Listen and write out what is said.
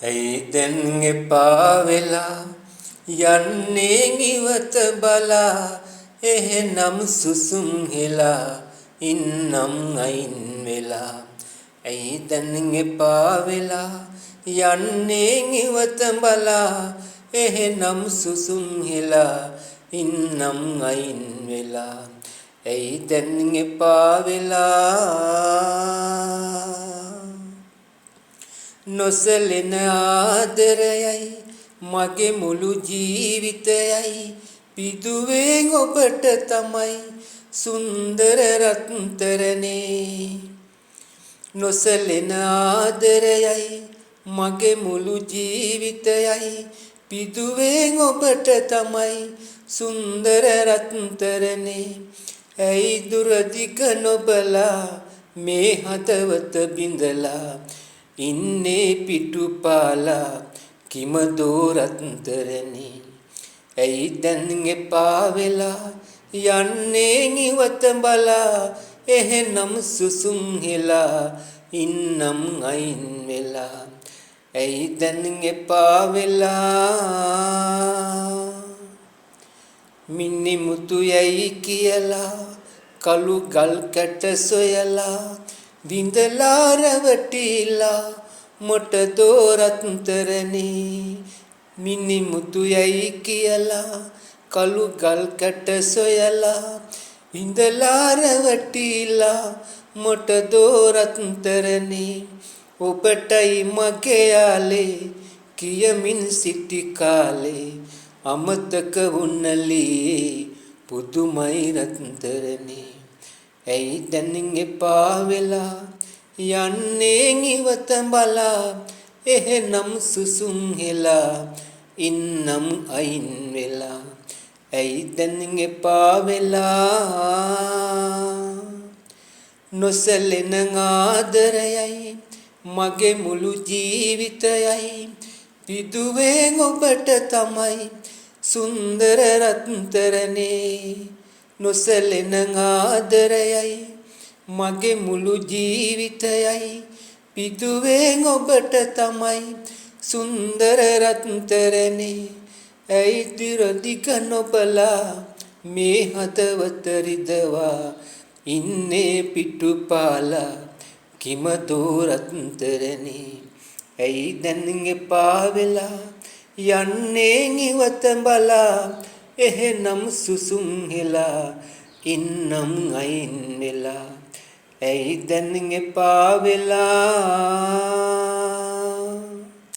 ඇයි දැන් එපා වෙලා යන්නේ ඉවත බලා එහෙනම් සුසුම් හෙලා ඉන්නම් අයින් වෙලා ඇයි දැන් එපා වෙලා යන්නේ ඉවත බලා එහෙනම් සුසුම් හෙලා ඉන්නම් අයින් වෙලා ඇයි දැන් එපා වෙලා නොසලෙන ආදරයයි මගේ මුළු ජීවිතයයි පිදුවේ ඔබට තමයි සුන්දර රත්තරනේ නොසලෙන ආදරයයි මගේ මුළු ජීවිතයයි පිදුවේ ඔබට තමයි සුන්දර රත්තරනේ ඇයි දුරදිග නොබලා මේ හදවත බිඳලා ඉන්නේ පිටුපාලා කිමදෝ රත්තරනේ ඇයි දැන් එපා වෙලා යන්නේ ඉවත බලා එහෙනම් සුසුම් හෙලා ඉන්නම් අයින් වෙලා ඇයි දැන් එපා වෙලා මිනි මුතු යයි කියලා කළු ගල් කැට සොයලා විඳලා රැවටිලා මොටදෝ රත්තරනේ මිනි මුතු යයි කියලා කළු ගල් කැට සොයලා විඳලා රැවටිලා මොටදෝ රත්තරනේ ඔබටයි මගේ යාලේ කියමින් සිටි කාලේ අමතක වුණලී පුදුමයි රත්තරනේ ඇයි දැන් එපා වෙලා යන්නේ ඉවත බලා එහෙනම් සුසුම් හෙලා ඉන්නම් අයින් වෙලා ඇයි දැන් එපා වෙලා නොසලෙන ආදරයයි මගේ මුළු ජීවිතයයි පිදුවේ ඔබට තමයි සුන්දර රත්තරනේ නොසලෙන ආදරයයි මගේ මුළු ජීවිතයයි පිදුවේ ඔබට තමයි සුන්දර රත්තරනේ ඇයි දිරදිග නොබලා මේ හදවත රිදවා ඉන්නේ පිටුපාලා කිමදෝ රත්තරනේ ඇයි දැන් එපා වෙලා යන්නේ ඉවත බලා එහෙනම් සුසුම් හෙලා ඉන්නම් අයින් වෙලා ඇයි දැන් එපා වෙලා